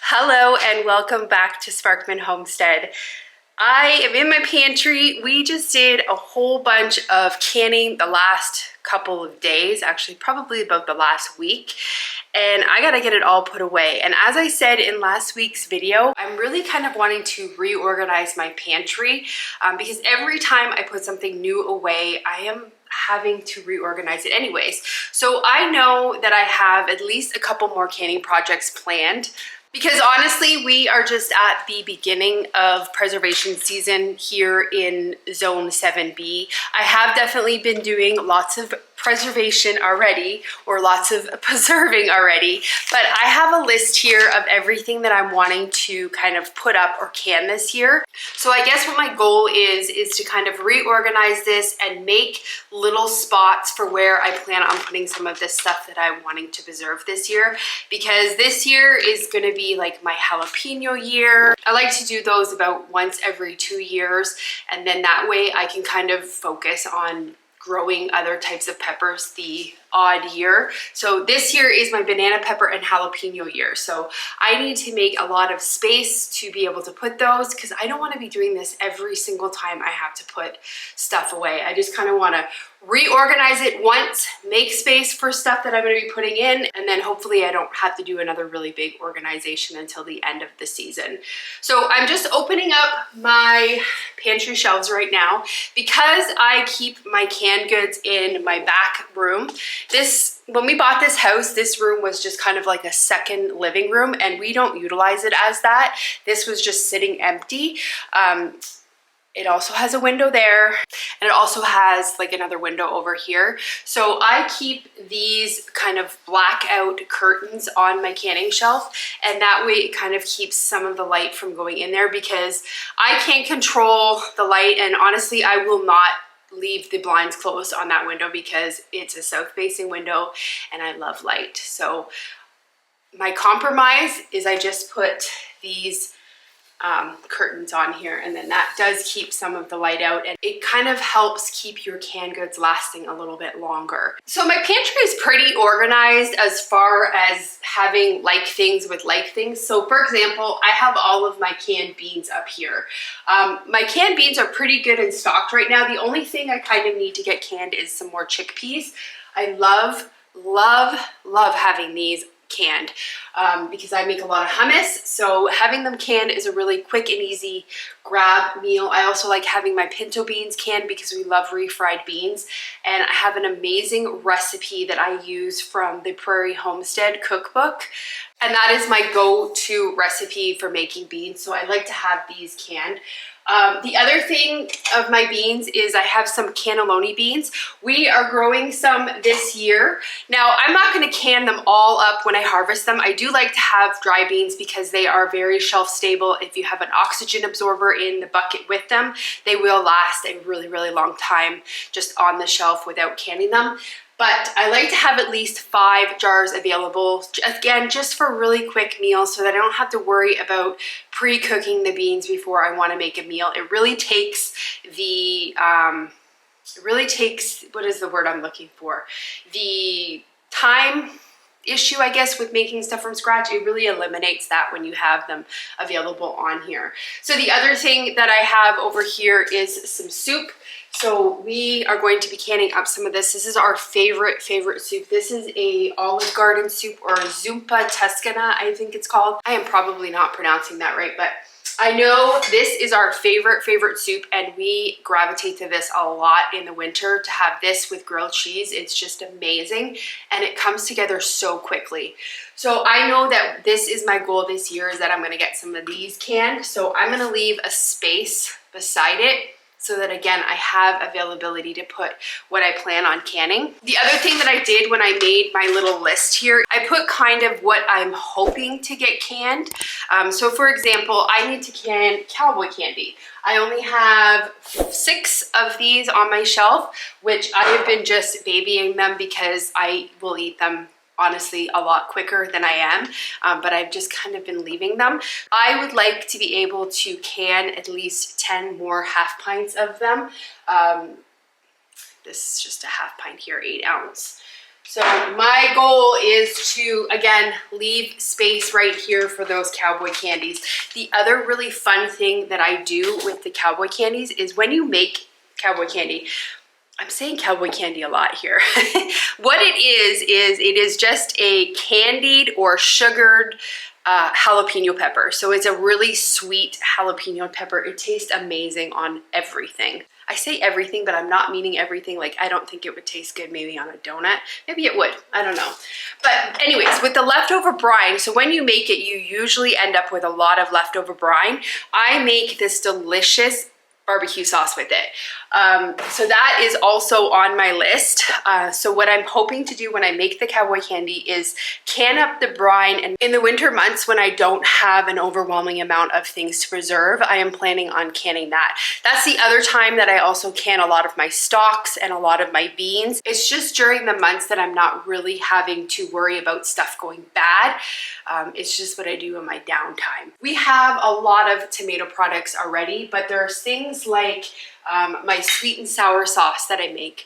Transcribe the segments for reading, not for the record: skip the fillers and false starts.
Hello and welcome back to Sparkman Homestead. I am in my pantry. We just did a whole bunch of canning the last couple of days, actually probably about the last week, and I gotta get it all put away. And as I said in last week's video, I'm really kind of wanting to reorganize my pantry because every time I put something new away, I am having to reorganize it anyways. So I know that I have at least a couple more canning projects planned, because honestly, we are just at the beginning of preservation season here in Zone 7B. I have definitely been doing lots of preservation already, or lots of preserving already, but I have a list here of everything that I'm wanting to kind of put up or can this year. So I guess what my goal is to kind of reorganize this and make little spots for where I plan on putting some of this stuff that I'm wanting to preserve this year, because this year is going to be like my jalapeno year. I like to do those about once every 2 years, and then that way I can kind of focus on growing other types of peppers the odd year. So this year is my banana pepper and jalapeno year. So I need to make a lot of space to be able to put those, because I don't want to be doing this every single time I have to put stuff away. I just kind of want to reorganize it once, make space for stuff that I'm going to be putting in, and then hopefully I don't have to do another really big organization until the end of the season. So I'm just opening up my pantry shelves right now because I keep my canned goods in my back room. When we bought this house, this room was just kind of like a second living room, and we don't utilize it as that. This was just sitting empty. It also has a window there, and it also has like another window over here. So I keep these kind of blackout curtains on my canning shelf, and that way it kind of keeps some of the light from going in there, because I can't control the light, and honestly I will not leave the blinds closed on that window because it's a south-facing window and I love light. So my compromise is I just put these curtains on here, and then that does keep some of the light out, and it kind of helps keep your canned goods lasting a little bit longer. So my pantry is pretty organized as far as having like things with like things. So for example, I have all of my canned beans up here. My canned beans are pretty good and stocked right now. The only thing I kind of need to get canned is some more chickpeas. I love having these canned because I make a lot of hummus, so having them canned is a really quick and easy grab meal. I also like having my pinto beans canned because we love refried beans, and I have an amazing recipe that I use from the Prairie Homestead cookbook, and that is my go-to recipe for making beans, so I like to have these canned. The other thing of my beans is I have some cannelloni beans. We are growing some this year. Now, I'm not going to can them all up when I harvest them. I do like to have dry beans because they are very shelf stable. If you have an oxygen absorber in the bucket with them, they will last a really, really long time just on the shelf without canning them. But I like to have at least 5 jars available, again, just for really quick meals, so that I don't have to worry about pre-cooking the beans before I want to make a meal. It really takes the, what is the word I'm looking for? The time issue, I guess, with making stuff from scratch. It really eliminates that when you have them available on here. So the other thing that I have over here is some soup. So we are going to be canning up some of this. This is our favorite soup. This is a Olive Garden soup, or Zuppa Toscana, I think it's called. I am probably not pronouncing that right, but I know this is our favorite soup, and we gravitate to this a lot in the winter, to have this with grilled cheese. It's just amazing, and it comes together so quickly. So I know that this is my goal this year, is that I'm gonna get some of these canned. So I'm gonna leave a space beside it, so that again, I have availability to put what I plan on canning. The other thing that I did when I made my little list here, I put kind of what I'm hoping to get canned. So for example, I need to can cowboy candy. I only have 6 of these on my shelf, which I have been just babying them because I will eat them honestly a lot quicker than I am, but I've just kind of been leaving them. I would like to be able to can at least 10 more half pints of them. This is just a half pint here, 8 ounce. So my goal is to, again, leave space right here for those cowboy candies. The other really fun thing that I do with the cowboy candies is when you make cowboy candy, I'm saying cowboy candy a lot here. What it is just a candied or sugared jalapeno pepper. So it's a really sweet jalapeno pepper. It tastes amazing on everything. I say everything, but I'm not meaning everything. Like, I don't think it would taste good maybe on a donut. Maybe it would, I don't know. But anyways, with the leftover brine, so when you make it, you usually end up with a lot of leftover brine. I make this delicious barbecue sauce with it. So that is also on my list. So what I'm hoping to do when I make the cowboy candy is can up the brine, and in the winter months when I don't have an overwhelming amount of things to preserve, I am planning on canning that. That's the other time that I also can a lot of my stocks and a lot of my beans. It's just during the months that I'm not really having to worry about stuff going bad. It's just what I do in my downtime. We have a lot of tomato products already, but there's things like my sweet and sour sauce that I make.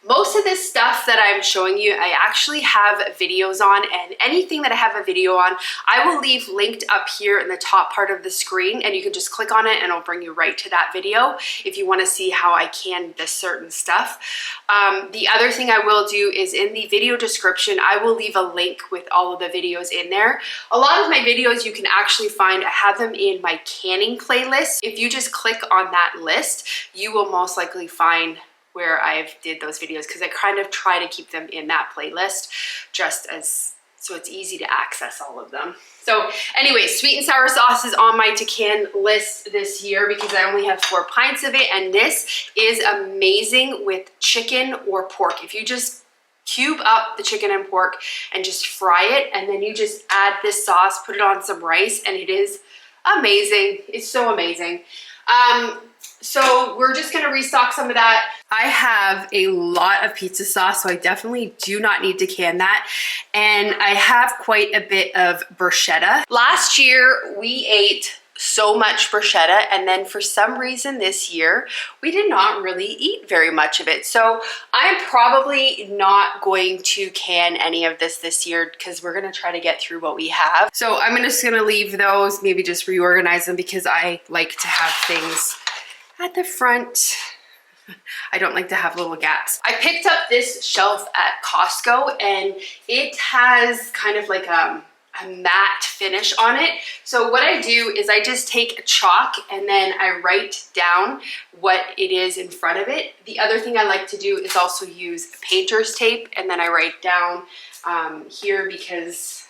Most of this stuff that I'm showing you, I actually have videos on, and anything that I have a video on, I will leave linked up here in the top part of the screen, and you can just click on it and it'll bring you right to that video if you want to see how I can this certain stuff. The other thing I will do is in the video description, I will leave a link with all of the videos in there. A lot of my videos you can actually find, I have them in my canning playlist. If you just click on that list, you will most likely find where I've did those videos, because I kind of try to keep them in that playlist just as, so it's easy to access all of them. So anyway, sweet and sour sauce is on my to can list this year because I only have 4 pints of it, and this is amazing with chicken or pork. If you just cube up the chicken and pork and just fry it, and then you just add this sauce, put it on some rice, and it is amazing. It's so amazing. So we're just gonna restock some of that. I have a lot of pizza sauce, so I definitely do not need to can that. And I have quite a bit of bruschetta. Last year, we ate so much bruschetta, and then for some reason this year, we did not really eat very much of it. So I'm probably not going to can any of this year because we're gonna try to get through what we have. So I'm just gonna leave those, maybe just reorganize them because I like to have things at the front. I don't like to have little gaps. I picked up this shelf at Costco, and it has kind of like a matte finish on it. So what I do is I just take a chalk and then I write down what it is in front of it. The other thing I like to do is also use painter's tape, and then I write down here, because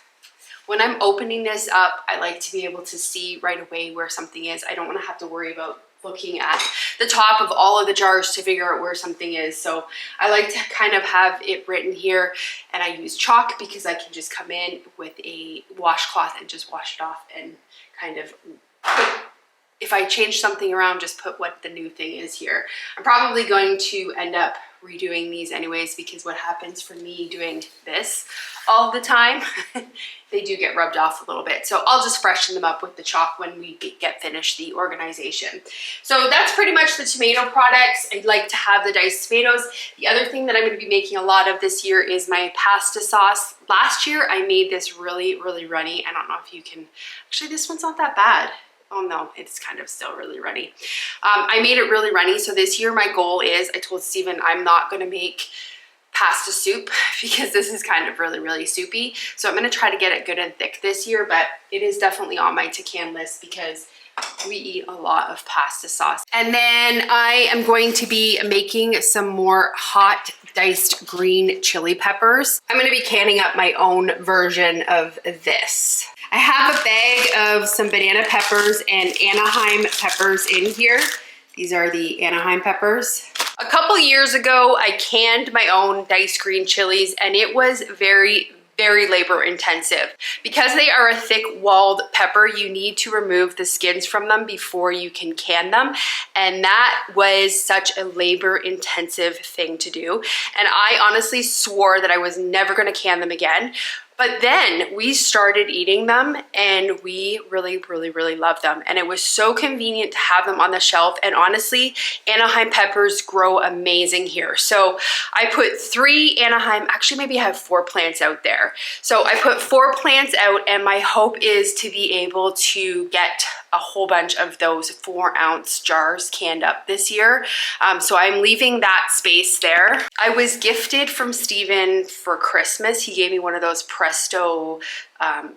when I'm opening this up, I like to be able to see right away where something is. I don't want to have to worry about looking at the top of all of the jars to figure out where something is. So I like to kind of have it written here, and I use chalk because I can just come in with a washcloth and just wash it off and kind of put, if I change something around, just put what the new thing is here. I'm probably going to end up redoing these anyways, because what happens for me doing this all the time, they do get rubbed off a little bit. So I'll just freshen them up with the chalk when we get finished the organization. So that's pretty much the tomato products. I like to have the diced tomatoes. The other thing that I'm going to be making a lot of this year is my pasta sauce. Last year I made this really, really runny. I don't know if you can, actually this one's not that bad. Oh no, it's kind of still really runny. I made it really runny. So this year my goal is, I told Steven I'm not going to make pasta soup because this is kind of really, really soupy. So I'm going to try to get it good and thick this year, but it is definitely on my to can list because we eat a lot of pasta sauce. And then I am going to be making some more hot diced green chili peppers. I'm going to be canning up my own version of this. I have a bag of some banana peppers and Anaheim peppers in here. These are the Anaheim peppers. A couple years ago, I canned my own diced green chilies, and it was very, very labor intensive. Because they are a thick walled pepper, you need to remove the skins from them before you can can them. And that was such a labor intensive thing to do. And I honestly swore that I was never gonna can them again. But then we started eating them and we really, really, really loved them. And it was so convenient to have them on the shelf. And honestly, Anaheim peppers grow amazing here. So I put 3 Anaheim, actually maybe I have 4 plants out there. So I put 4 plants out and my hope is to be able to get a whole bunch of those 4-ounce jars canned up this year. So I'm leaving that space there. I was gifted from Steven for Christmas. He gave me one of those Presto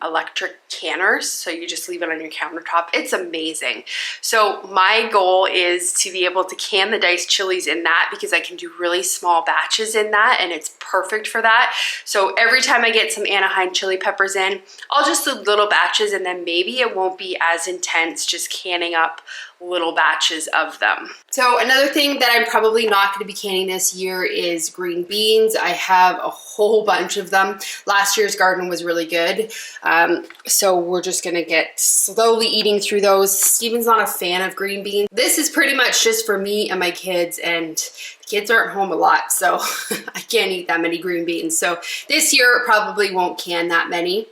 electric canners. So you just leave it on your countertop. It's amazing. So my goal is to be able to can the diced chilies in that because I can do really small batches in that and it's perfect for that. So every time I get some Anaheim chili peppers in, I'll just do little batches and then maybe it won't be as intense just canning up little batches of them. So another thing that I'm probably not going to be canning this year is green beans. I have a whole bunch of them. Last year's garden was really good. So we're just going to get slowly eating through those. Steven's not a fan of green beans. This is pretty much just for me and my kids, and the kids aren't home a lot, so I can't eat that many green beans. So this year probably won't can that many.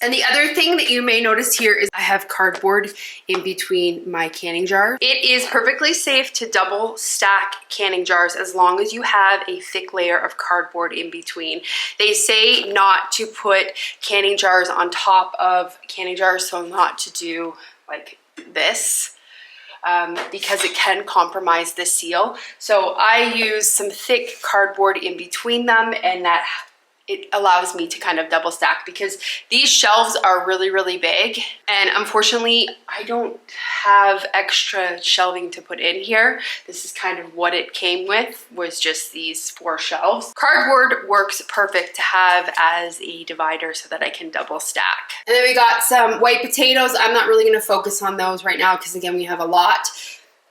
And the other thing that you may notice here is I have cardboard in between my canning jars. It is perfectly safe to double stack canning jars as long as you have a thick layer of cardboard in between. They say not to put canning jars on top of canning jars, so not to do like this. Because it can compromise the seal. So I use some thick cardboard in between them, and that it allows me to kind of double stack because these shelves are really, really big. And unfortunately, I don't have extra shelving to put in here. This is kind of what it came with, was just these 4 shelves. Cardboard works perfect to have as a divider so that I can double stack. And then we got some white potatoes. I'm not really gonna focus on those right now because again, we have a lot.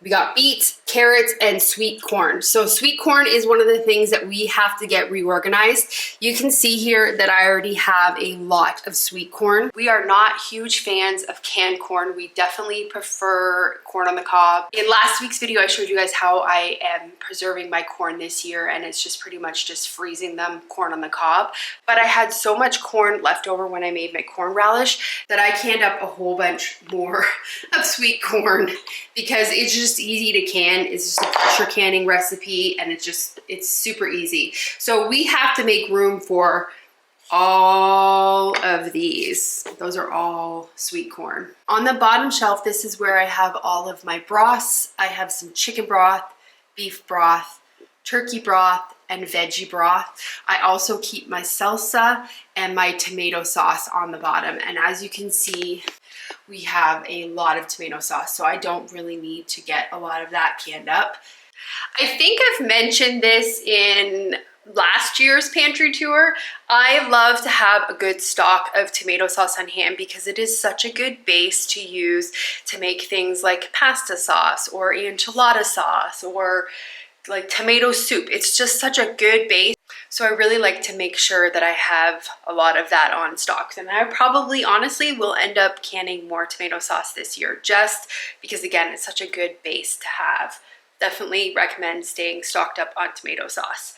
We got beets, carrots, and sweet corn. So sweet corn is one of the things that we have to get reorganized. You can see here that I already have a lot of sweet corn. We are not huge fans of canned corn. We definitely prefer corn on the cob. In last week's video, I showed you guys how I am preserving my corn this year, and it's just pretty much just freezing them corn on the cob. But I had so much corn left over when I made my corn relish that I canned up a whole bunch more of sweet corn because it's just easy to can. It's just a pressure canning recipe and it's super easy. So we have to make room for all of these. Those are all sweet corn. On the bottom shelf, this is where I have all of my broths. I have some chicken broth, beef broth, turkey broth, and veggie broth. I also keep my salsa and my tomato sauce on the bottom. And as you can see, we have a lot of tomato sauce, so I don't really need to get a lot of that canned up. I think I've mentioned this in last year's pantry tour. I love to have a good stock of tomato sauce on hand because it is such a good base to use to make things like pasta sauce or enchilada sauce or like tomato soup. It's just such a good base. So I really like to make sure that I have a lot of that on stock. And I probably honestly will end up canning more tomato sauce this year just because again, it's such a good base to have. Definitely recommend staying stocked up on tomato sauce.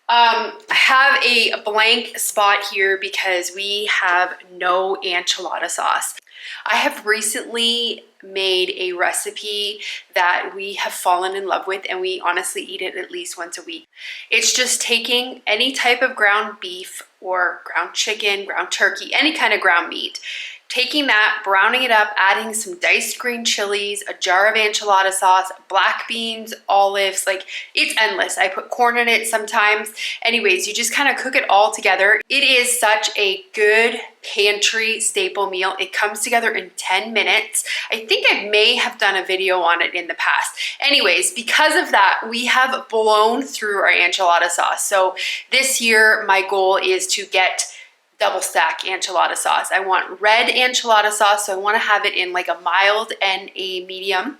I have a blank spot here because we have no enchilada sauce. I have recently made a recipe that we have fallen in love with and we honestly eat it at least once a week. It's just taking any type of ground beef or ground chicken, ground turkey, any kind of ground meat, taking that, browning it up, adding some diced green chilies, a jar of enchilada sauce, black beans, olives, like it's endless. I put corn in it sometimes. Anyways, you just kind of cook it all together. It is such a good pantry staple meal. It comes together in 10 minutes. I think I may have done a video on it in the past. Anyways, because of that, we have blown through our enchilada sauce. So this year, my goal is to get double stack enchilada sauce. I want red enchilada sauce, so I want to have it in like a mild and a medium.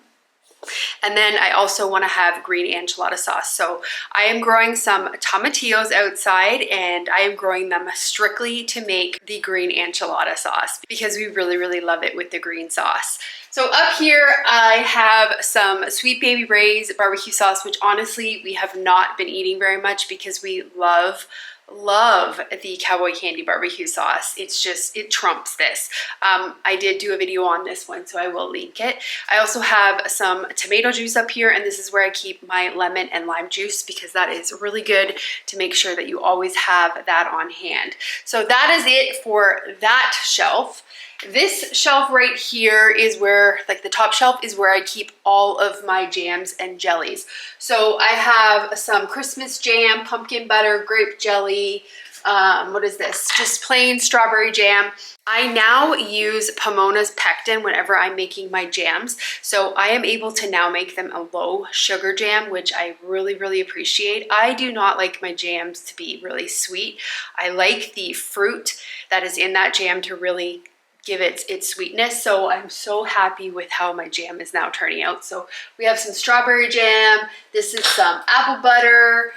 And then I also want to have green enchilada sauce. So I am growing some tomatillos outside and I am growing them strictly to make the green enchilada sauce because we really, really love it with the green sauce. So up here, I have some Sweet Baby Ray's barbecue sauce, which honestly, we have not been eating very much because we love love the cowboy candy barbecue sauce. It's just, it trumps this. I did do a video on this one, so I will link it. I also have some tomato juice up here, and this is where I keep my lemon and lime juice because that is really good to make sure that you always have that on hand. So that is it for that shelf. This shelf right here is where, like the top shelf is where I keep all of my jams and jellies. So I have some Christmas jam, pumpkin butter, grape jelly, what is this? Just plain strawberry jam. I now use Pomona's pectin whenever I'm making my jams. So I am able to now make them a low sugar jam, which I really, really appreciate. I do not like my jams to be really sweet. I like the fruit that is in that jam to really give it its sweetness. So I'm so happy with how my jam is now turning out. So we have some strawberry jam. This is some apple butter.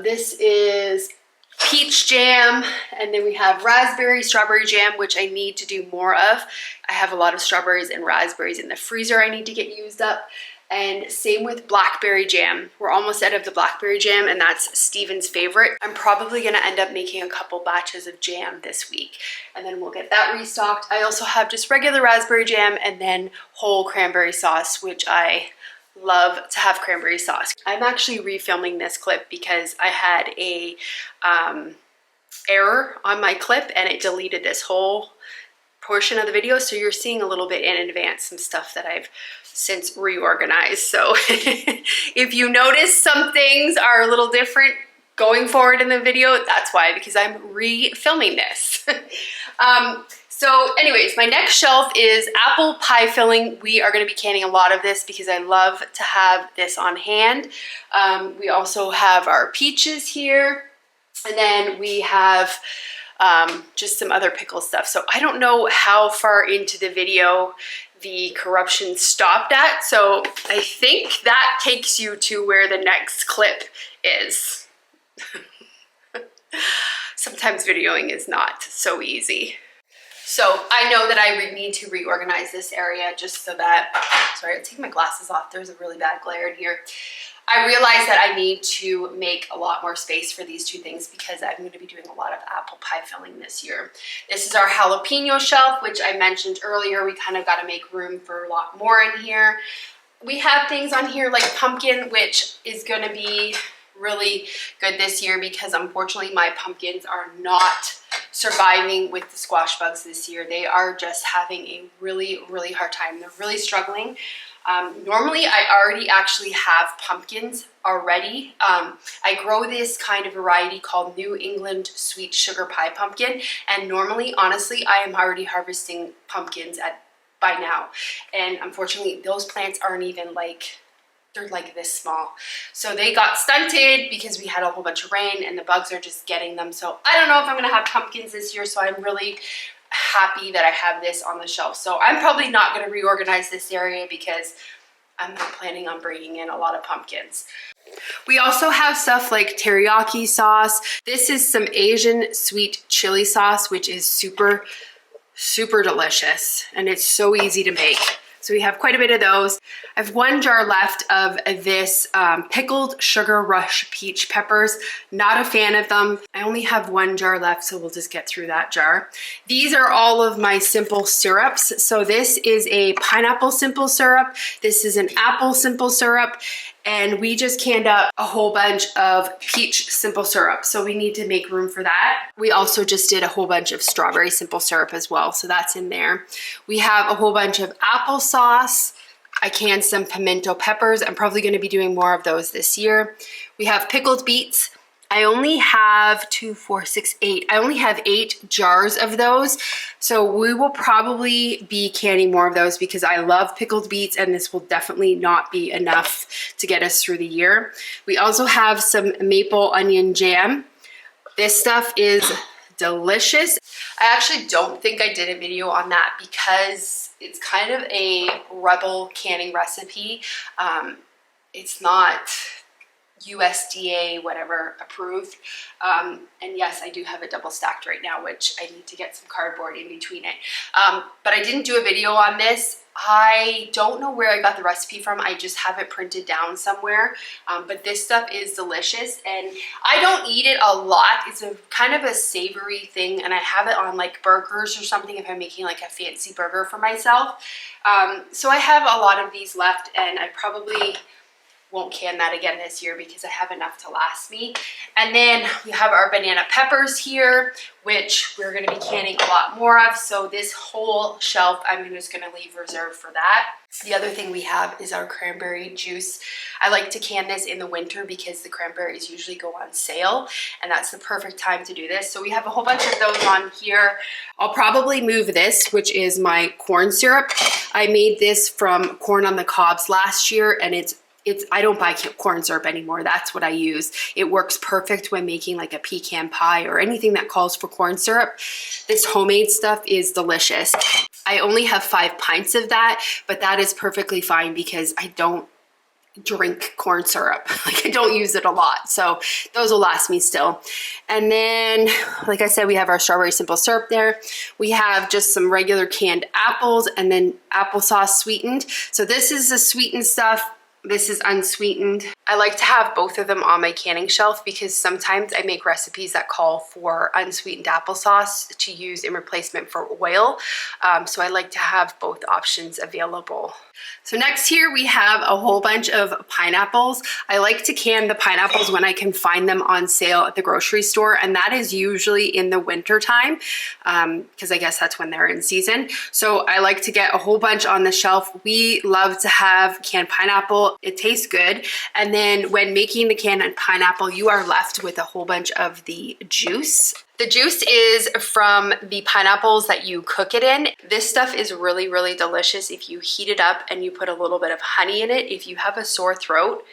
This is peach jam. And then we have raspberry strawberry jam, which I need to do more of. I have a lot of strawberries and raspberries in the freezer I need to get used up. And same with blackberry jam. We're almost out of the blackberry jam, and that's Steven's favorite. I'm probably gonna end up making a couple batches of jam this week, and then we'll get that restocked. I also have just regular raspberry jam and then whole cranberry sauce, which I love to have cranberry sauce. I'm actually refilming this clip because I had a error on my clip and it deleted this whole portion of the video, so you're seeing a little bit in advance some stuff that I've since reorganized. So if you notice some things are a little different going forward in the video, that's why, because I'm refilming this. So anyways, my next shelf is apple pie filling. We are going to be canning a lot of this because I love to have this on hand. We also have our peaches here, and then we have just some other pickle stuff. So I don't know how far into the video the corruption stopped at. So I think that takes you to where the next clip is. Sometimes videoing is not so easy. So I know that I need to reorganize this area just so that, sorry, I'll take my glasses off. There's a really bad glare in here. I realized that I need to make a lot more space for these two things because I'm going to be doing a lot of apple pie filling this year. This is our jalapeno shelf, which I mentioned earlier. We kind of got to make room for a lot more in here. We have things on here like pumpkin, which is going to be really good this year because unfortunately my pumpkins are not surviving with the squash bugs this year. They are just having a really, really hard time. They're really struggling. Normally I already actually have pumpkins already. I grow this kind of variety called New England Sweet Sugar Pie Pumpkin, and normally, honestly, I am already harvesting pumpkins by now. And unfortunately, those plants aren't even like, they're like this small. So they got stunted because we had a whole bunch of rain and the bugs are just getting them. So I don't know if I'm gonna have pumpkins this year, so I'm really happy that I have this on the shelf. So I'm probably not going to reorganize this area because I'm not planning on bringing in a lot of pumpkins. We also have stuff like teriyaki sauce. This is some Asian sweet chili sauce, which is super, super delicious, and it's so easy to make. So we have quite a bit of those. I have one jar left of this pickled sugar rush peach peppers. Not a fan of them. I only have one jar left, so we'll just get through that jar. These are all of my simple syrups. So this is a pineapple simple syrup. This is an apple simple syrup. And we just canned up a whole bunch of peach simple syrup. So we need to make room for that. We also just did a whole bunch of strawberry simple syrup as well. So that's in there. We have a whole bunch of applesauce. I canned some pimento peppers. I'm probably going to be doing more of those this year. We have pickled beets. I only have 2, 4, 6, 8. I only have 8 jars of those. So we will probably be canning more of those because I love pickled beets and this will definitely not be enough to get us through the year. We also have some maple onion jam. This stuff is delicious. I actually don't think I did a video on that because it's kind of a rebel canning recipe. It's not USDA whatever approved. And yes, I do have it double stacked right now, which I need to get some cardboard in between it. But I didn't do a video on this. I don't know where I got the recipe from. I just have it printed down somewhere. But this stuff is delicious, and I don't eat it a lot. It's a kind of a savory thing, and I have it on like burgers or something if I'm making like a fancy burger for myself. So I have a lot of these left, and I probably won't can that again this year because I have enough to last me. And then we have our banana peppers here, which we're going to be canning a lot more of. So this whole shelf, I'm just going to leave reserved for that. The other thing we have is our cranberry juice. I like to can this in the winter because the cranberries usually go on sale, and that's the perfect time to do this. So we have a whole bunch of those on here. I'll probably move this, which is my corn syrup. I made this from corn on the cobs last year, and I don't buy corn syrup anymore. That's what I use. It works perfect when making like a pecan pie or anything that calls for corn syrup. This homemade stuff is delicious. I only have 5 pints of that, but that is perfectly fine because I don't drink corn syrup. Like, I don't use it a lot. So those will last me still. And then, like I said, we have our strawberry simple syrup there. We have just some regular canned apples and then applesauce sweetened. So this is the sweetened stuff. This is unsweetened. I like to have both of them on my canning shelf because sometimes I make recipes that call for unsweetened applesauce to use in replacement for oil. So I like to have both options available. So next here we have a whole bunch of pineapples. I like to can the pineapples when I can find them on sale at the grocery store, and that is usually in the winter time because I guess that's when they're in season. So I like to get a whole bunch on the shelf. We love to have canned pineapple. It tastes good. And then when making the canned pineapple, you are left with a whole bunch of the juice. The juice is from the pineapples that you cook it in. This stuff is really, really delicious if you heat it up and you put a little bit of honey in it. If you have a sore throat,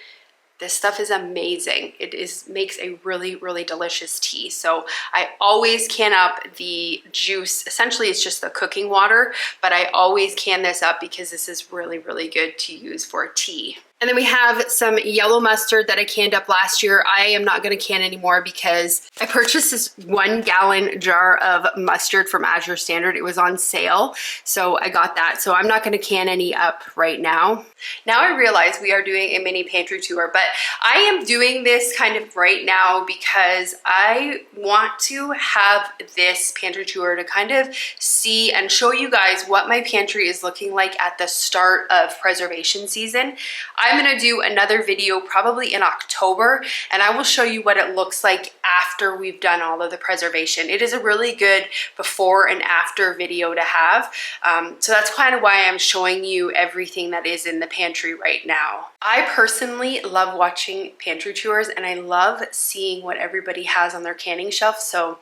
this stuff is amazing. It makes a really, really delicious tea. So I always can up the juice. Essentially, it's just the cooking water, but I always can this up because this is really, really good to use for tea. And then we have some yellow mustard that I canned up last year. I am not going to can anymore because I purchased this 1 gallon jar of mustard from Azure Standard. It was on sale, so I got that. So I'm not going to can any up right now. Now I realize we are doing a mini pantry tour, but I am doing this kind of right now because I want to have this pantry tour to kind of see and show you guys what my pantry is looking like at the start of preservation season. I'm gonna do another video probably in October, and I will show you what it looks like after we've done all of the preservation. It is a really good before and after video to have. So that's kind of why I'm showing you everything that is in the pantry right now. I personally love watching pantry tours, and I love seeing what everybody has on their canning shelf. So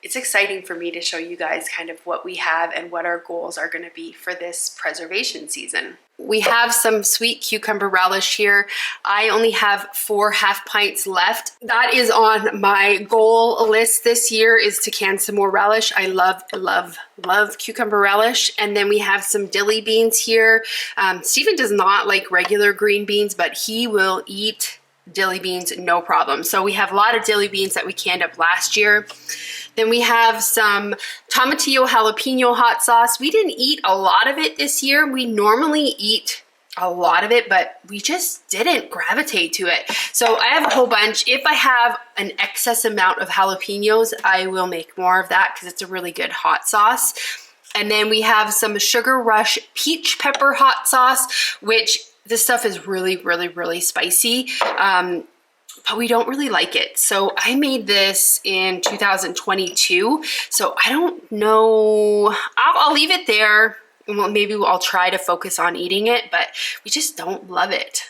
it's exciting for me to show you guys kind of what we have and what our goals are going to be for this preservation season. We have some sweet cucumber relish here. I only have 4 half pints left. That is on my goal list this year, is to can some more relish. I love, love, love cucumber relish. And then we have some dilly beans here. Stephen does not like regular green beans, but he will eat dilly beans no problem. So we have a lot of dilly beans that we canned up last year. Then we have some tomatillo jalapeno hot sauce. We didn't eat a lot of it this year. We normally eat a lot of it, but we just didn't gravitate to it. So I have a whole bunch. If I have an excess amount of jalapenos, I will make more of that because it's a really good hot sauce. And then we have some Sugar Rush peach pepper hot sauce, which this stuff is really, really, really spicy. But we don't really like it. So I made this in 2022. So I don't know, I'll leave it there. Well, maybe I'll try to focus on eating it, but we just don't love it.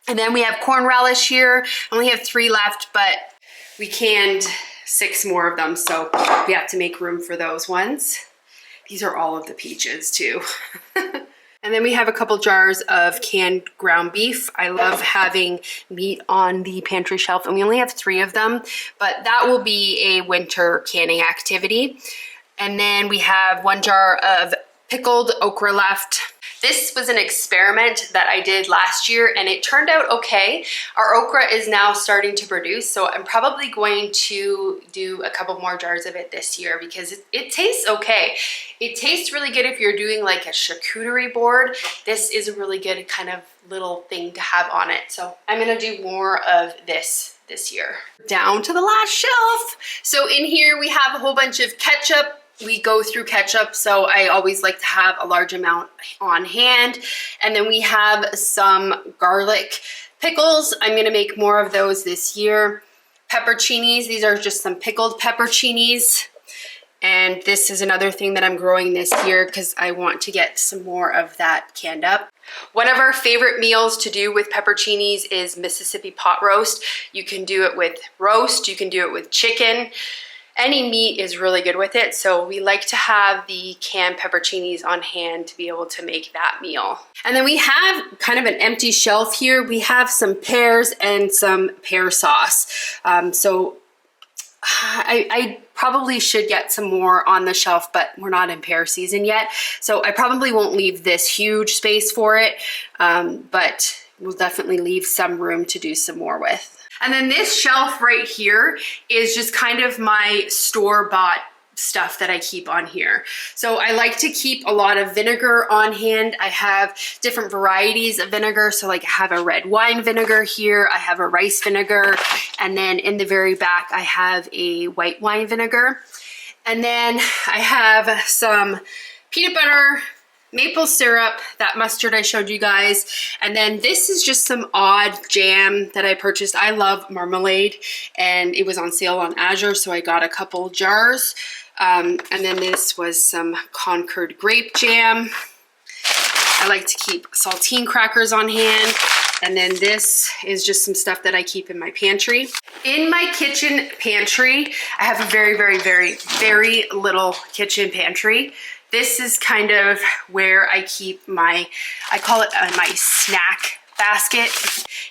And then we have corn relish here. I only have 3 left, but we canned 6 more of them. So we have to make room for those ones. These are all of the peaches too. And then we have a couple jars of canned ground beef. I love having meat on the pantry shelf, and we only have 3 of them, but that will be a winter canning activity. And then we have 1 jar of pickled okra left. This was an experiment that I did last year and it turned out okay. Our okra is now starting to produce, so I'm probably going to do a couple more jars of it this year because it tastes okay. It tastes really good if you're doing like a charcuterie board. This is a really good kind of little thing to have on it. So I'm gonna do more of this year. Down to the last shelf. So in here we have a whole bunch of ketchup. We go through ketchup, so I always like to have a large amount on hand. And then we have some garlic pickles. I'm gonna make more of those this year. Pepperoncinis, these are just some pickled pepperoncinis. And this is another thing that I'm growing this year because I want to get some more of that canned up. One of our favorite meals to do with pepperoncinis is Mississippi pot roast. You can do it with roast, you can do it with chicken. Any meat is really good with it, so we like to have the canned pepperoncinis on hand to be able to make that meal. And then we have kind of an empty shelf here. We have some pears and some pear sauce. So I probably should get some more on the shelf, but we're not in pear season yet. So I probably won't leave this huge space for it, but we'll definitely leave some room to do some more with. And then this shelf right here is just kind of my store-bought stuff that I keep on here. So I like to keep a lot of vinegar on hand. I have different varieties of vinegar. So like I have a red wine vinegar here, I have a rice vinegar, and then in the very back I have a white wine vinegar. And then I have some peanut butter, maple syrup, that mustard I showed you guys. And then this is just some odd jam that I purchased. I love marmalade and it was on sale on Azure, so I got a couple jars. And then this was some Concord grape jam. I like to keep saltine crackers on hand. And then this is just some stuff that I keep in my pantry. In my kitchen pantry, I have a very, very, very, very little kitchen pantry. This is kind of where I keep my, I call it my snack basket.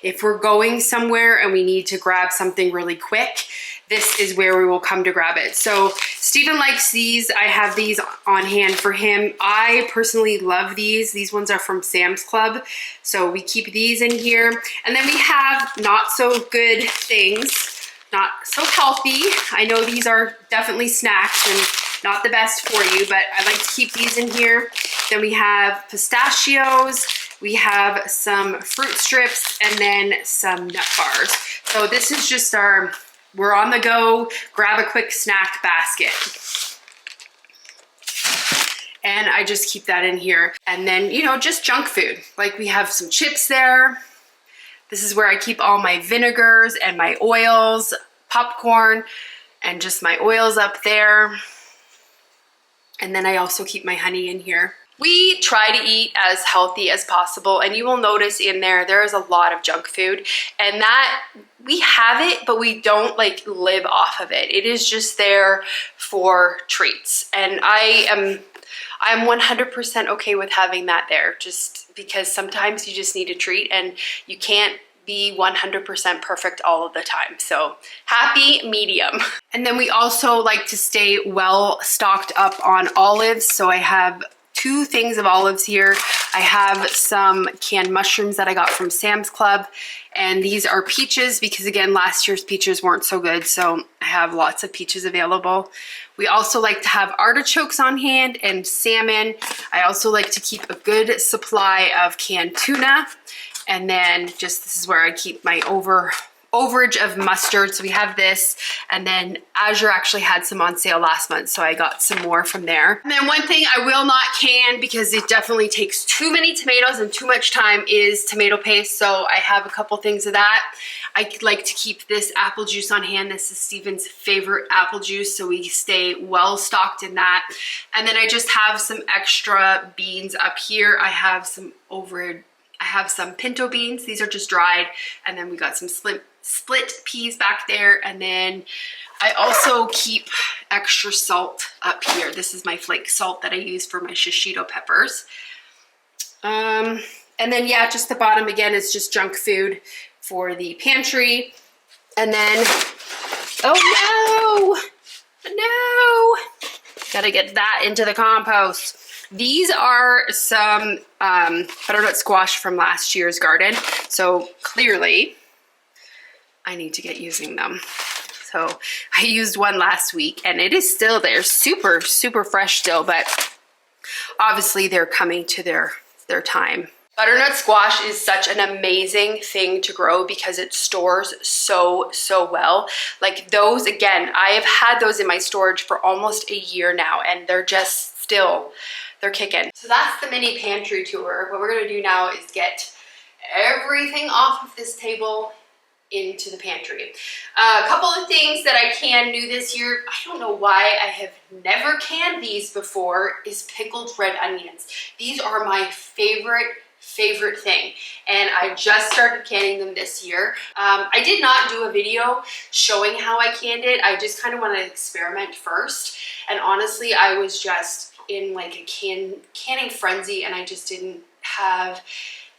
If we're going somewhere and we need to grab something really quick, this is where we will come to grab it. So Steven likes these. I have these on hand for him. I personally love these. These ones are from Sam's Club. So we keep these in here. And then we have not so good things, not so healthy. I know these are definitely snacks and not the best for you, but I like to keep these in here. Then we have pistachios, we have some fruit strips, and then some nut bars. So this is just our, we're on the go, grab a quick snack basket. And I just keep that in here. And then, you know, just junk food. Like we have some chips there. This is where I keep all my vinegars and my oils, popcorn, and just my oils up there. And then I also keep my honey in here. We try to eat as healthy as possible, and you will notice in there is a lot of junk food, and that we have it, but we don't like live off of it. It is just there for treats. And I'm 100% okay with having that there, just because sometimes you just need a treat and you can't be 100% perfect all of the time. So happy medium. And then we also like to stay well stocked up on olives. So I have 2 things of olives here. I have some canned mushrooms that I got from Sam's Club, and these are peaches because again, last year's peaches weren't so good. So I have lots of peaches available. We also like to have artichokes on hand and salmon. I also like to keep a good supply of canned tuna. And then just this is where I keep my overage of mustard. So we have this, and then Azure actually had some on sale last month, so I got some more from there. And then one thing I will not can because it definitely takes too many tomatoes and too much time is tomato paste. So I have a couple things of that. I like to keep this apple juice on hand. This is Steven's favorite apple juice, so we stay well stocked in that. And then I just have some extra beans up here. I have some pinto beans. These are just dried. And then we got some split peas back there. And then I also keep extra salt up here. This is my flake salt that I use for my shishito peppers. And then yeah, just the bottom again is just junk food for the pantry. And then, oh no, Gotta get that into the compost. These are some butternut squash from last year's garden. So clearly I need to get using them. So I used one last week and it is still there, super, super fresh still, but obviously they're coming to their time. Butternut squash is such an amazing thing to grow because it stores so well. Like those, again, I have had those in my storage for almost a year now and they're just still, they're kicking. So that's the mini pantry tour. What we're gonna do now is get everything off of this table into the pantry. A couple of things that I canned new this year, I don't know why I have never canned these before, is pickled red onions. These are my favorite thing, and I just started canning them this year. I did not do a video showing how I canned it. I just kind of wanted to experiment first, and honestly I was just in like a canning frenzy and I just didn't have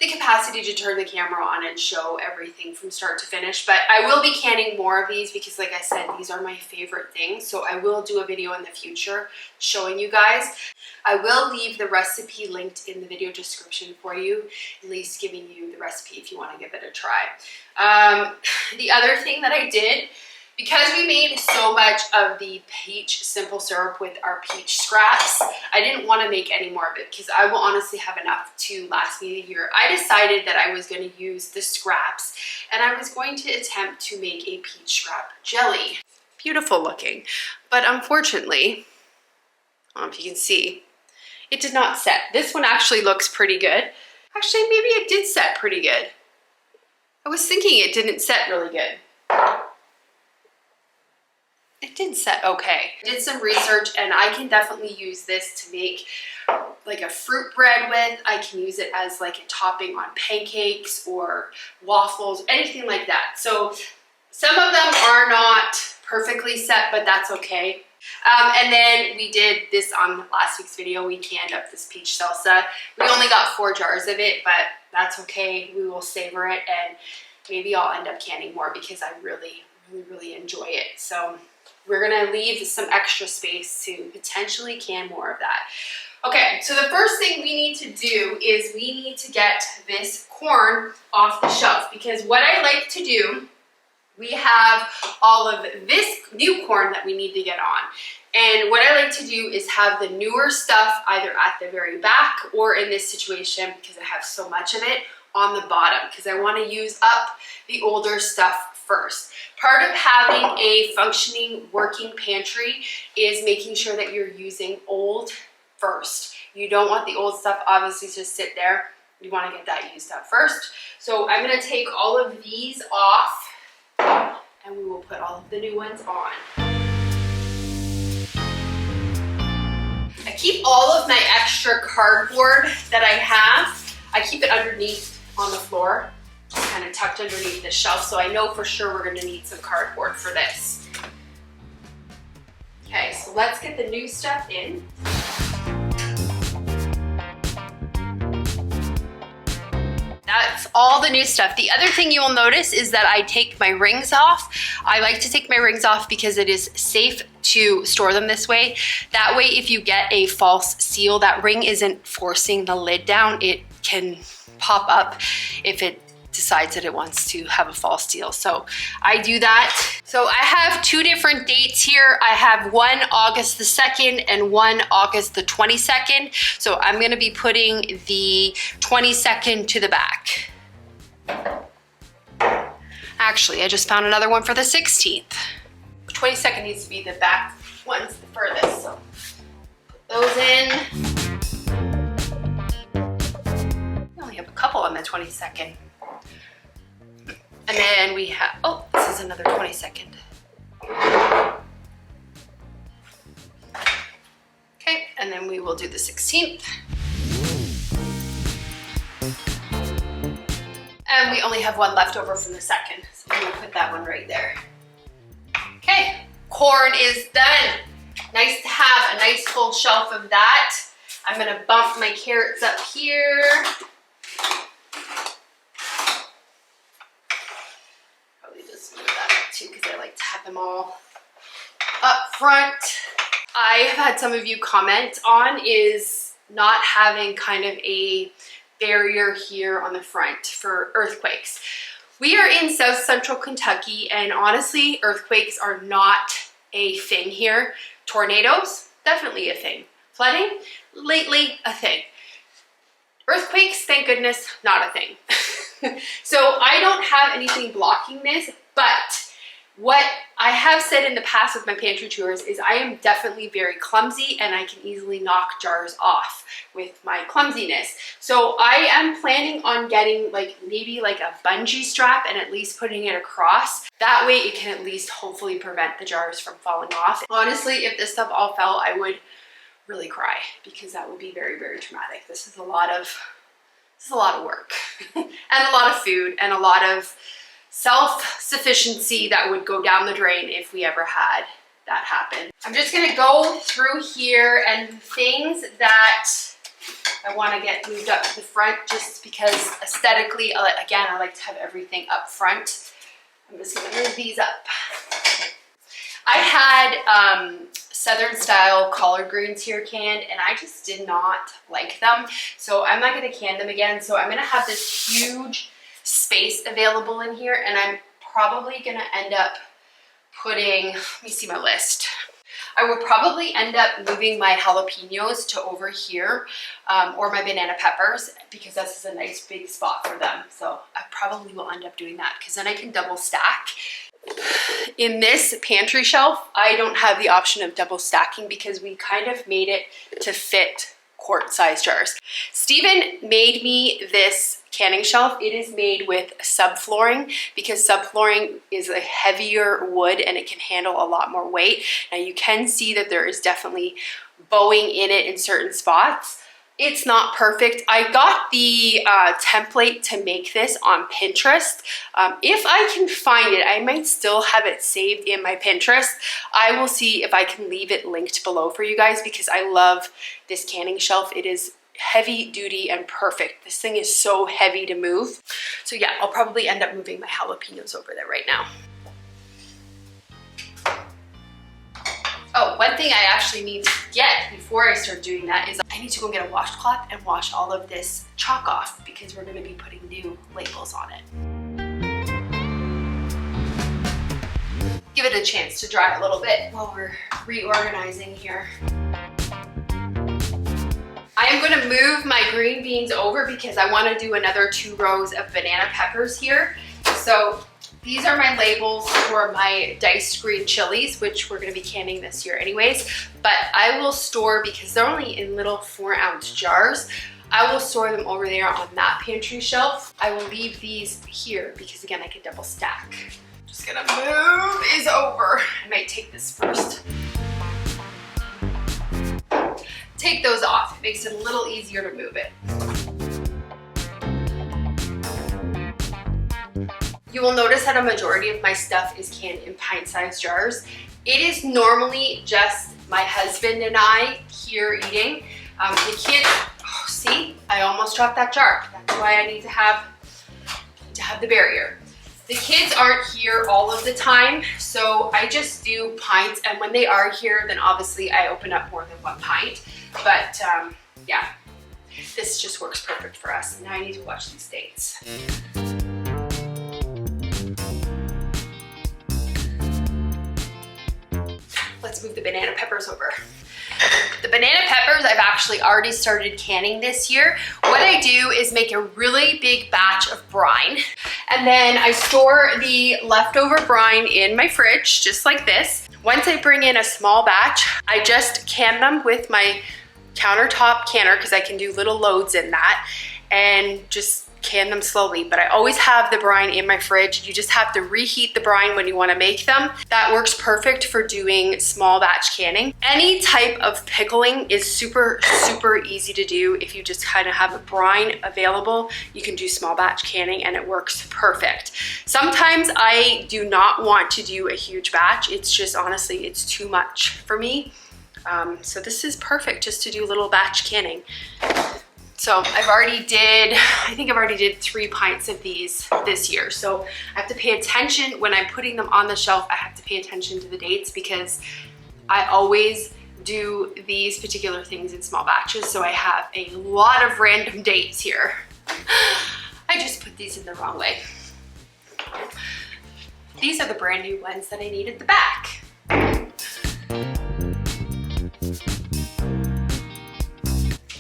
the capacity to turn the camera on and show everything from start to finish. But I will be canning more of these because like I said, these are my favorite things. So I will do a video in the future showing you guys. I will leave the recipe linked in the video description for you, at least giving you the recipe if you want to give it a try. The other thing that I did, because we made so much of the peach simple syrup with our peach scraps, I didn't want to make any more of it because I will honestly have enough to last me the year. I decided that I was going to use the scraps and I was going to attempt to make a peach scrap jelly. Beautiful looking, but unfortunately, I don't know if you can see, it did not set. This one actually looks pretty good. Actually, maybe it did set pretty good. I was thinking it didn't set really good. It did set okay. I did some research and I can definitely use this to make like a fruit bread with. I can use it as like a topping on pancakes or waffles, anything like that. So some of them are not perfectly set, but that's okay. And then we did this on last week's video. We canned up this peach salsa. We only got 4 jars of it, but that's okay. We will savor it and maybe I'll end up canning more because I really enjoy it. So we're gonna leave some extra space to potentially can more of that. Okay, so the first thing we need to do is we need to get this corn off the shelf because what I like to do, we have all of this new corn that we need to get on. And what I like to do is have the newer stuff either at the very back or in this situation, because I have so much of it, on the bottom because I want to use up the older stuff first. Part of having a functioning working pantry is making sure that you're using old first. You don't want the old stuff obviously to sit there. You want to get that used up first. So I'm going to take all of these off and we will put all of the new ones on. I keep all of my extra cardboard that I have, I keep it underneath on the floor, kind of tucked underneath the shelf, so I know for sure we're going to need some cardboard for this. Okay, so let's get the new stuff in. That's all the new stuff. The other thing you'll notice is that I take my rings off. I like to take my rings off because it is safe to store them this way. That way, if you get a false seal, that ring isn't forcing the lid down. It can pop up if it decides that it wants to have a false seal. So I do that. So I have 2 different dates here. I have one August the 2nd and one August the 22nd. So I'm gonna be putting the 22nd to the back. Actually, I just found another one for the 16th. The 22nd needs to be the back one's the furthest. So put those in. We only have a couple on the 22nd. And then we have, oh, this is another 22nd. Okay, and then we will do the 16th. And we only have one left over from the 2nd. So I'm gonna put that one right there. Okay, corn is done. Nice to have a nice full shelf of that. I'm gonna bump my carrots up here. Probably just move that up too because I like to have them all up front. I have had some of you comment on is not having kind of a barrier here on the front for earthquakes. We are in South Central Kentucky, and honestly, earthquakes are not a thing here. Tornadoes, definitely a thing. Flooding, lately a thing. Earthquakes, thank goodness, not a thing. So I don't have anything blocking this, but what I have said in the past with my pantry tours is I am definitely very clumsy and I can easily knock jars off with my clumsiness. So I am planning on getting maybe a bungee strap and at least putting it across. That way it can at least hopefully prevent the jars from falling off. Honestly, if this stuff all fell, I would really cry because that would be very, very traumatic. This is a lot of work and a lot of food and a lot of self-sufficiency that would go down the drain if we ever had that happen. I'm just gonna go through here and things that I wanna get moved up to the front just because aesthetically, again, I like to have everything up front. I'm just gonna move these up. I had Southern style collard greens here canned and I just did not like them. So I'm not gonna can them again. So I'm gonna have this huge space available in here and I'm probably gonna end up putting, let me see my list. I will probably end up moving my jalapenos to over here or my banana peppers because this is a nice big spot for them. So I probably will end up doing that because then I can double stack. In this pantry shelf, I don't have the option of double stacking because we kind of made it to fit quart size jars. Stephen made me this canning shelf. It is made with subflooring because subflooring is a heavier wood and it can handle a lot more weight. Now you can see that there is definitely bowing in it in certain spots. It's not perfect. I got the template to make this on Pinterest. If I can find it, I might still have it saved in my Pinterest. I will see if I can leave it linked below for you guys because I love this canning shelf. It is heavy duty and perfect. This thing is so heavy to move. So yeah, I'll probably end up moving my jalapenos over there right now. Oh, one thing I actually need to get before I start doing that is I need to go get a washcloth and wash all of this chalk off because we're going to be putting new labels on it. Give it a chance to dry a little bit while we're reorganizing here. I am going to move my green beans over because I want to do another 2 rows of banana peppers here. So these are my labels for my diced green chilies, which we're going to be canning this year anyways, but I will store, because they're only in little 4-ounce jars, I will store them over there on that pantry shelf. I will leave these here because again, I can double stack. Just gonna move these over. I might take this first. Take those off. It makes it a little easier to move it. You will notice that a majority of my stuff is canned in pint-sized jars. It is normally just my husband and I here eating. The kids, oh, see, I almost dropped that jar. That's why I need to have the barrier. The kids aren't here all of the time, so I just do pints, and when they are here, then obviously I open up more than 1 pint. But yeah, this just works perfect for us. Now I need to watch these dates. Let's move the banana peppers over. The banana peppers I've actually already started canning this year. What I do is make a really big batch of brine, and then I store the leftover brine in my fridge, just like this. Once I bring in a small batch, I just can them with my countertop canner because I can do little loads in that, and just can them slowly. But I always have the brine in my fridge. You just have to reheat the brine when you want to make them. That works perfect for doing small batch canning. Any type of pickling is super, super easy to do. If you just kind of have a brine available, you can do small batch canning and it works perfect. Sometimes I do not want to do a huge batch. It's just, honestly, it's too much for me. So this is perfect just to do little batch canning. So I think I've already did 3 pints of these this year. So I have to pay attention when I'm putting them on the shelf. I have to pay attention to the dates because I always do these particular things in small batches, so I have a lot of random dates here. I just put these in the wrong way. These are the brand new ones that I need at the back.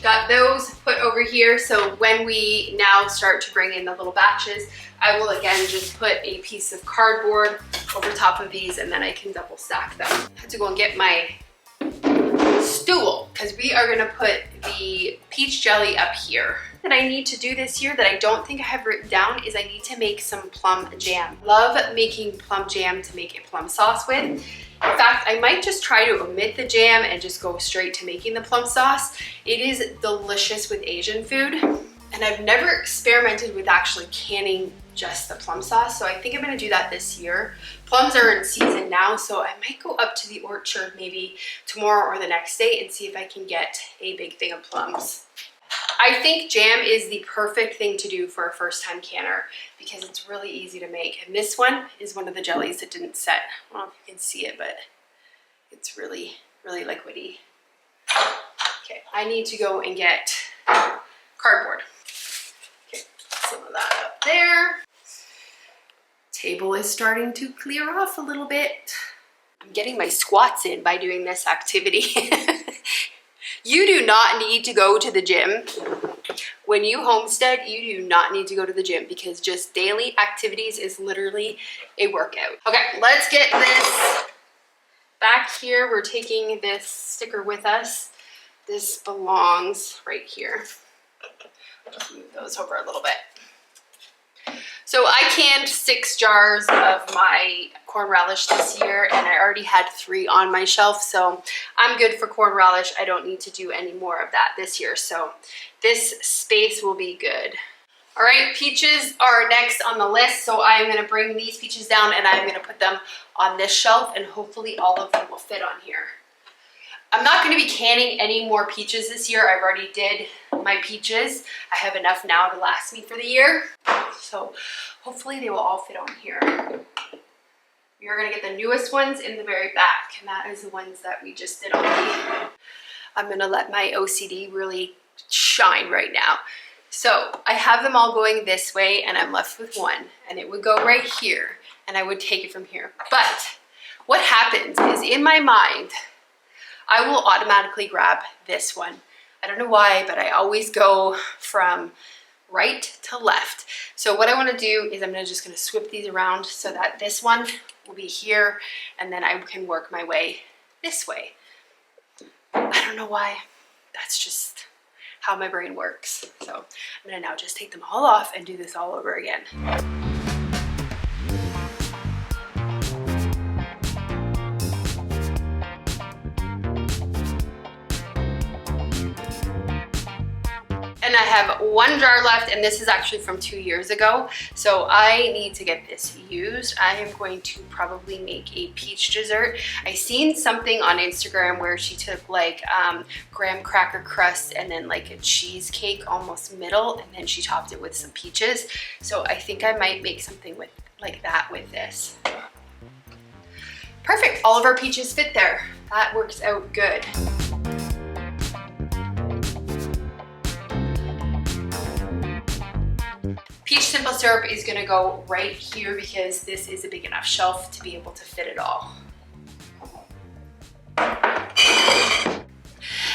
Got those put over here, so when we now start to bring in the little batches, I will again just put a piece of cardboard over top of these, and then I can double stack them. I have to go and get my stool because we are gonna put the peach jelly up here. That I need to do this year that I don't think I have written down is I need to make some plum jam. Love making plum jam to make a plum sauce with. In fact, I might just try to omit the jam and just go straight to making the plum sauce. It is delicious with Asian food, and I've never experimented with actually canning just the plum sauce, so I think I'm gonna do that this year. Plums are in season now, so I might go up to the orchard maybe tomorrow or the next day and see if I can get a big thing of plums. I think jam is the perfect thing to do for a first-time canner because it's really easy to make. And this one is one of the jellies that didn't set. I don't know if you can see it, but it's really, really liquidy. Okay, I need to go and get cardboard. Okay, some of that up there. Table is starting to clear off a little bit. I'm getting my squats in by doing this activity. You do not need to go to the gym. When you homestead, you do not need to go to the gym because just daily activities is literally a workout. Okay, let's get this back here. We're taking this sticker with us. This belongs right here. Just move those over a little bit. So I canned 6 jars of my corn relish this year, and I already had 3 on my shelf, so I'm good for corn relish. I don't need to do any more of that this year, so this space will be good. All right, peaches are next on the list, so I'm gonna bring these peaches down and I'm gonna put them on this shelf, and hopefully all of them will fit on here. I'm not gonna be canning any more peaches this year. I've already did my peaches. I have enough now to last me for the year. So hopefully they will all fit on here. We are gonna get the newest ones in the very back, and that is the ones that we just did on the. I'm gonna let my OCD really shine right now. So I have them all going this way, and I'm left with one, and it would go right here, and I would take it from here. But what happens is in my mind, I will automatically grab this one. I don't know why, but I always go from right to left. So what I want to do is I'm just going to swip these around so that this one will be here, and then I can work my way this way. I don't know why. That's just how my brain works. So I'm going to now just take them all off and do this all over again. And I have 1 jar left, and this is actually from 2 years ago. So I need to get this used. I am going to probably make a peach dessert. I seen something on Instagram where she took like graham cracker crust and then like a cheesecake almost middle, and then she topped it with some peaches. So I think I might make something with like that with this. Perfect, all of our peaches fit there. That works out good. Peach simple syrup is gonna go right here because this is a big enough shelf to be able to fit it all.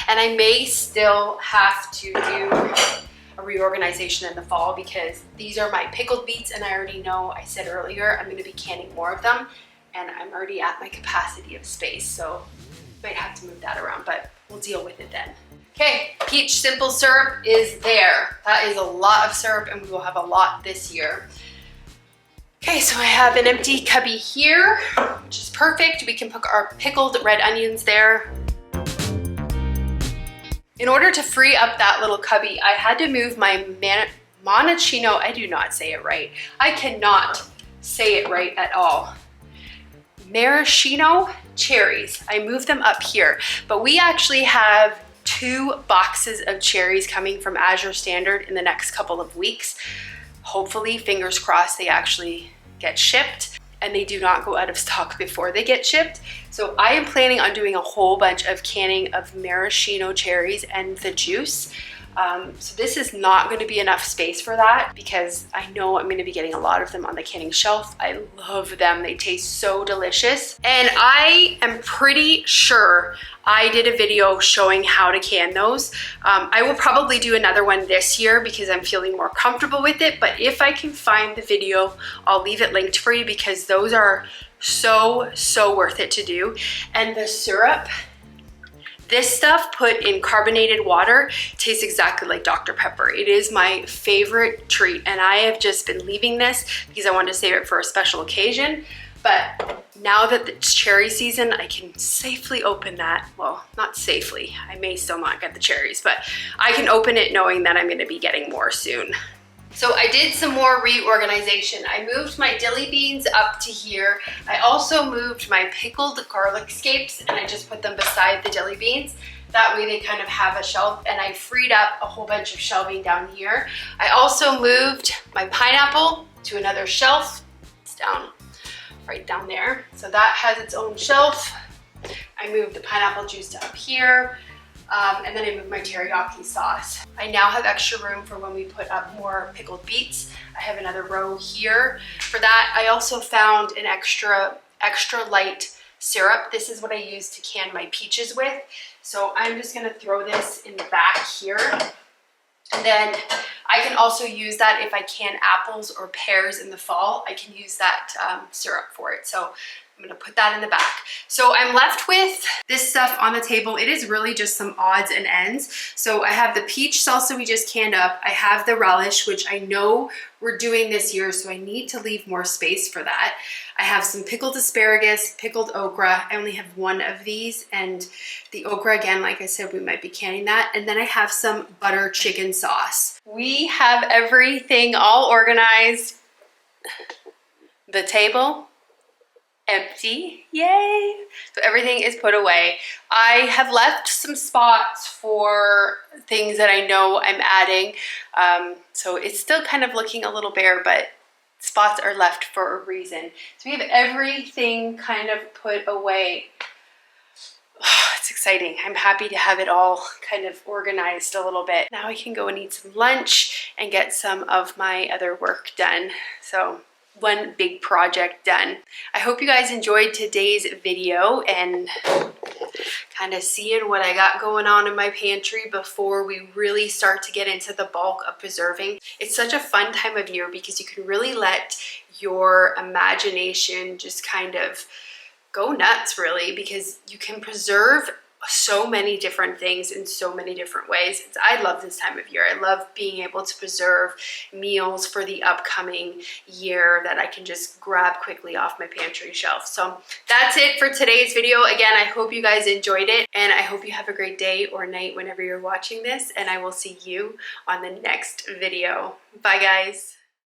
And I may still have to do a reorganization in the fall because these are my pickled beets, and I already know, I said earlier, I'm gonna be canning more of them, and I'm already at my capacity of space, so might have to move that around, but we'll deal with it then. Okay, peach simple syrup is there. That is a lot of syrup, and we will have a lot this year. Okay, so I have an empty cubby here, which is perfect. We can put our pickled red onions there. In order to free up that little cubby, I had to move my Monachino, I do not say it right. I cannot say it right at all. Maraschino cherries. I moved them up here, but we actually have 2 boxes of cherries coming from Azure Standard in the next couple of weeks. Hopefully, fingers crossed, they actually get shipped. and they do not go out of stock before they get shipped. So I am planning on doing a whole bunch of canning of maraschino cherries and the juice. So this is not going to be enough space for that because I know I'm going to be getting a lot of them on the canning shelf. I love them. They taste so delicious. And I am pretty sure I did a video showing how to can those. I will probably do another one this year because I'm feeling more comfortable with it. But if I can find the video, I'll leave it linked for you because those are so worth it to do. And the syrup, this stuff put in carbonated water tastes exactly like Dr. Pepper. It is my favorite treat, and I have just been leaving this because I wanted to save it for a special occasion. But now that it's cherry season, I can safely open that. Well, not safely. I may still not get the cherries, but I can open it knowing that I'm going to be getting more soon. So I did some more reorganization. I moved my dilly beans up to here. I also moved my pickled garlic scapes and I just put them beside the dilly beans. That way they kind of have a shelf, and I freed up a whole bunch of shelving down here. I also moved my pineapple to another shelf. It's down right down there. So that has its own shelf. I moved the pineapple juice to up here. And then I moved my teriyaki sauce. I now have extra room for when we put up more pickled beets. I have another row here for that. I also found an extra light syrup. This is what I use to can my peaches with. So I'm just gonna throw this in the back here. And then I can also use that if I can apples or pears in the fall. I can use that syrup for it. So I'm gonna put that in the back. So I'm left with this stuff on the table. It is really just some odds and ends. So I have the peach salsa we just canned up. I have the relish, which I know we're doing this year, so I need to leave more space for that. I have some pickled asparagus, pickled okra. I only have one of these, and the okra, again, like I said, we might be canning that. And then I have some butter chicken sauce. We have everything all organized. The table, empty, yay. So everything is put away. I have left some spots for things that I know I'm adding. So it's still kind of looking a little bare, but spots are left for a reason. So we have everything kind of put away. Oh, it's exciting. I'm happy to have it all kind of organized a little bit. Now I can go and eat some lunch and get some of my other work done. So one big project done. I hope you guys enjoyed today's video and kind of seeing what I got going on in my pantry before we really start to get into the bulk of preserving. It's such a fun time of year because you can really let your imagination just kind of go nuts, really, because you can preserve so many different things in so many different ways. I love this time of year. I love being able to preserve meals for the upcoming year that I can just grab quickly off my pantry shelf. So that's it for today's video. Again, I hope you guys enjoyed it, and I hope you have a great day or night whenever you're watching this, and I will see you on the next video. Bye, guys.